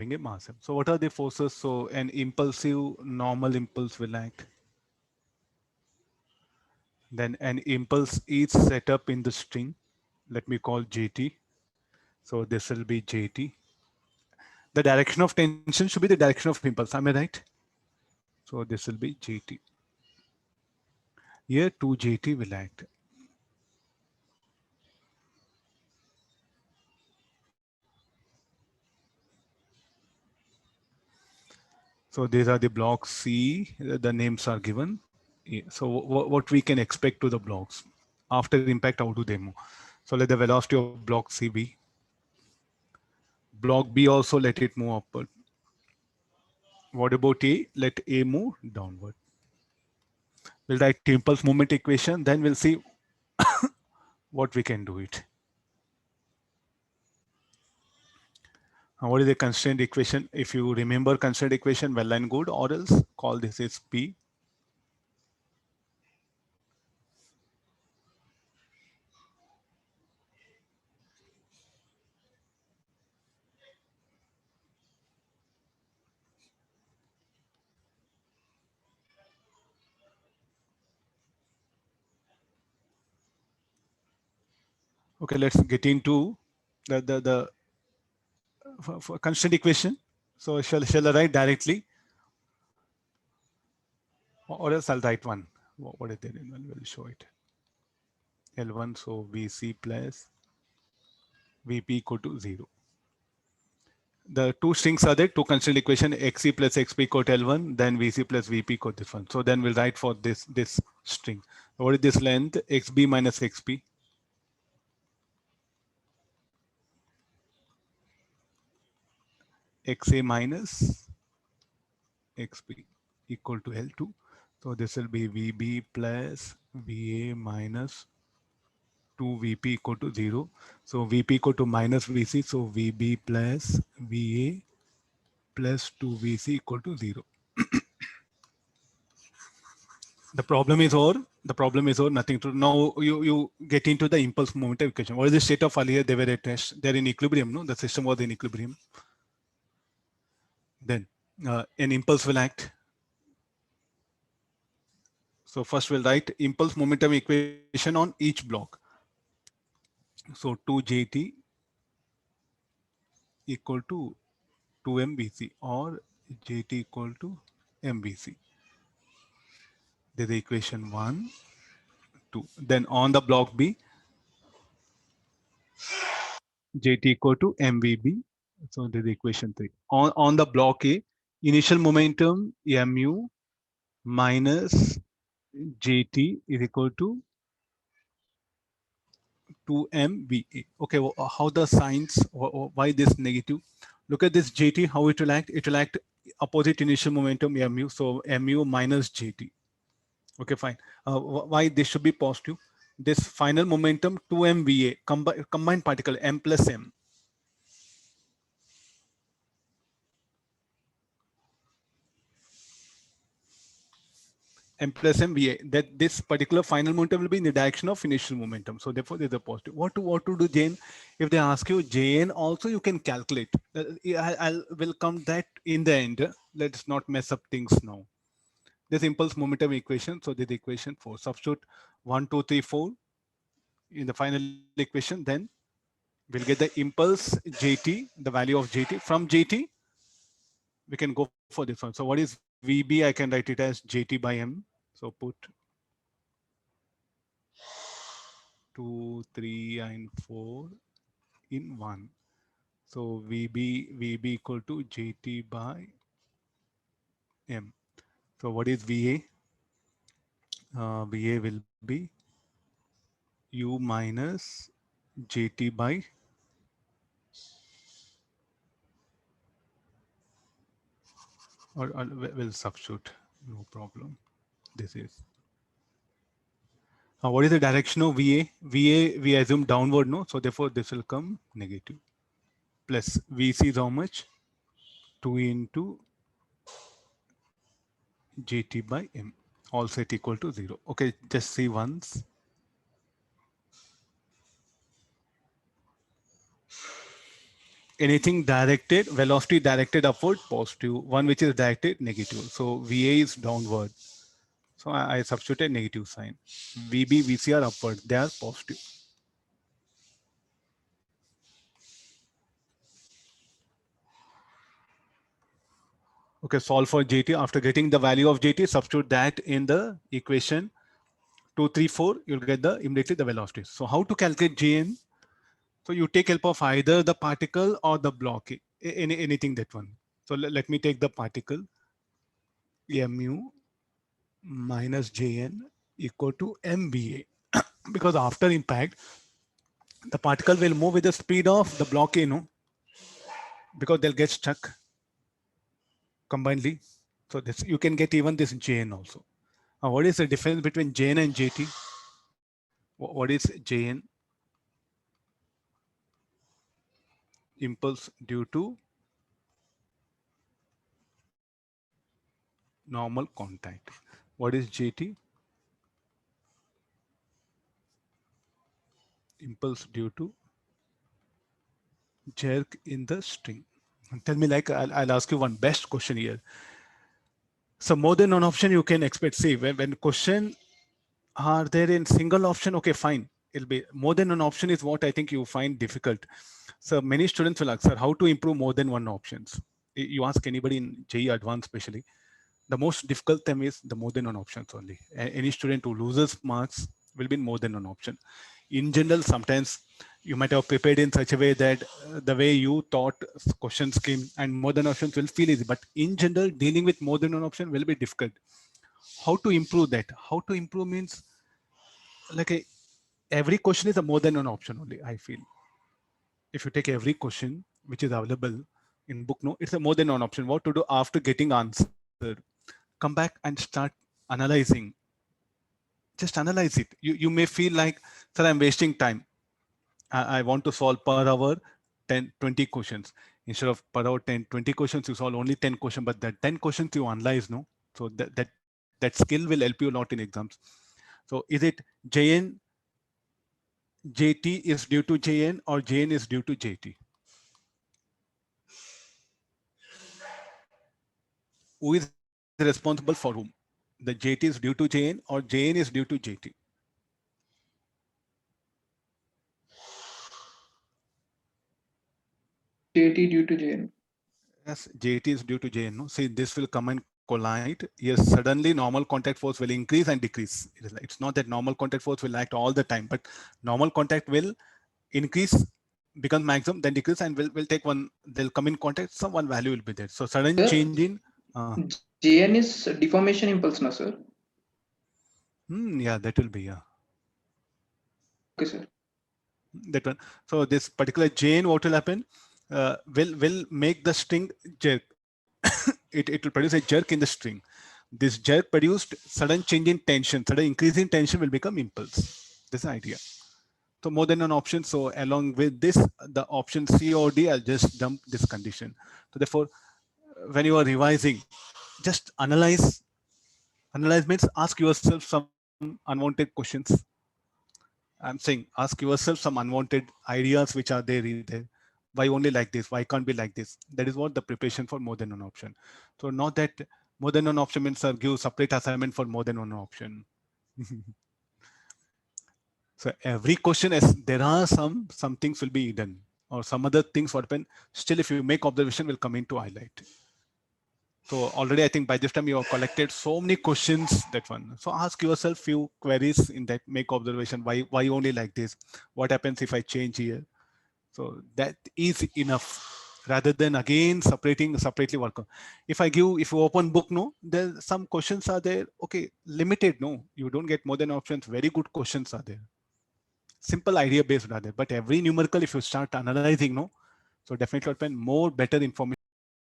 having a mass m. So what are the forces? So an impulsive normal impulse will act. Then an impulse is set up in the string. Let me call JT. So this will be JT. The direction of tension should be the direction of impulse. Am I right? So this will be JT. Here 2JT will act. So these are the blocks C. The names are given. Yeah, so what we can expect to the blocks after impact, how do they move? So let the velocity of block C be. Block B also let it move upward. What about A? Let A move downward. We'll write impulse moment equation. Then we'll see what we can do it. What is the constraint equation? If you remember constraint equation, well and good, or else call this as P. Okay, let's get into the for constraint equation. So shall I write directly, or else I'll write one. What is there? We'll show it. L1, so VC plus VP equal to 0. The two strings are there, two constraint equation, XC plus XP equal to L1, then VC plus VP equal to this one. So then we'll write for this string. What is this length? XB minus XP. XA minus XP equal to L2. So this will be VB plus VA minus 2VP equal to 0. So VP equal to minus VC. So VB plus VA plus 2VC equal to 0. The problem is over. The problem is over. Nothing to now. You get into the impulse momentum equation. What is the state of earlier? They were at rest. They're in equilibrium. No, the system was in equilibrium. Then an impulse will act. So first we'll write impulse momentum equation on each block. So 2JT equal to 2MBC or JT equal to MBC. There's the equation 1, 2. Then on the block B, JT equal to MVB. So there's the equation 3. On the block A, initial momentum MU minus JT is equal to 2MVA. Okay, well, how the signs, why this negative? Look at this JT, how it will act. It will act opposite initial momentum MU. So MU minus JT. Okay, fine. Why this should be positive? This final momentum 2MVA, combined particle M plus M. M plus M VA, that this particular final momentum will be in the direction of initial momentum. So therefore, there's a positive. What to do, Jane? If they ask you Jane, also you can calculate. I'll will come that in the end. Let's not mess up things now. This impulse momentum equation. So this equation 4. Substitute 1, 2, 3, 4 in the final equation. Then we'll get the impulse JT, the value of JT. From JT, we can go for this one. So what is VB? I can write it as JT by M. So put 2, 3, and 4 in 1. So VB equal to JT by M. So what is VA? VA will be U minus JT by or we'll substitute, no problem. This is what is the direction of VA? VA we assume downward, no? So therefore this will come negative. Plus VC is how much? 2 into JT by M, all set equal to 0. Okay, just see once. anything directed, velocity directed upward, positive. One which is directed, negative. So VA is downward. So I substituted negative sign. VB, VC are upward. They are positive. Okay, solve for JT. After getting the value of JT, substitute that in the equation 2, 3, 4. You'll get the immediately the velocity. So how to calculate JN? So you take help of either the particle or the block, anything that one. So let me take the particle, mu minus Jn equal to mva. Because after impact, the particle will move with the speed of the block A, no? Because they'll get stuck combinedly. So this you can get even this Jn also. Now, what is the difference between Jn and JT? What is Jn? Impulse due to normal contact. What is JT? Impulse due to jerk in the string. Tell me, like, I'll ask you one best question here. So more than one option you can expect. See, when question are there in single option, okay, fine. It'll be more than one option is what I think you find difficult. So many students will ask, sir, how to improve more than one options? You ask anybody in JEE Advanced especially, the most difficult thing is the more than one options only. Any student who loses marks will be more than one option. In general, sometimes you might have prepared in such a way that the way you thought question scheme and more than options will feel easy. But in general, dealing with more than one option will be difficult. How to improve that? How to improve means like every question is a more than one option only, I feel. If you take every question which is available in book, no, it's a more than one option. What to do after getting answered? Come back and start analyzing. Just analyze it. You may feel like, sir, I'm wasting time. I want to solve per hour 10, 20 questions. Instead of per hour 10, 20 questions, you solve only 10 questions, but that 10 questions you analyze, no? So that skill will help you a lot in exams. So is it JN, JT is due to JN or JN is due to JT? Who is responsible for whom? The JT is due to JN or JN is due to JT? JT due to JN. Yes, JT is due to JN. No? See, this will come and collide. Yes, suddenly normal contact force will increase and decrease. It's not that normal contact force will act all the time, but normal contact will increase, become maximum, then decrease, and will take one. They'll come in contact. Some one value will be there. So sudden Sir, change in. JN is deformation impulse, na sir? Yeah, that will be Okay, sir. that one. So this particular chain, what will happen? Will make the string jerk. It will produce a jerk in the string. This jerk produced sudden change in tension. Sudden increase in tension will become impulse. This is the idea. So more than an option. So along with this, the option C or D, I'll just dump this condition. So therefore, when you are revising, just analyze. Analyze means ask yourself some unwanted questions. I'm saying ask yourself some unwanted ideas which are there in there. Why only like this? Why can't be like this? That is what the preparation for more than one option. So not that more than one option means give separate assignment for more than one option. So every question is there are some things will be hidden or some other things what happen. Still, if you make observation, will come into highlight. So already I think by this time you have collected so many questions that one. So ask yourself few queries in that, make observation. Why only like this? What happens if I change here? So that is enough rather than again separately work on. If you open book, no, there some questions are there. Okay, limited, no, you don't get more than options. Very good questions are there. Simple idea based are there. But every numerical, if you start analyzing, no, so definitely open more better information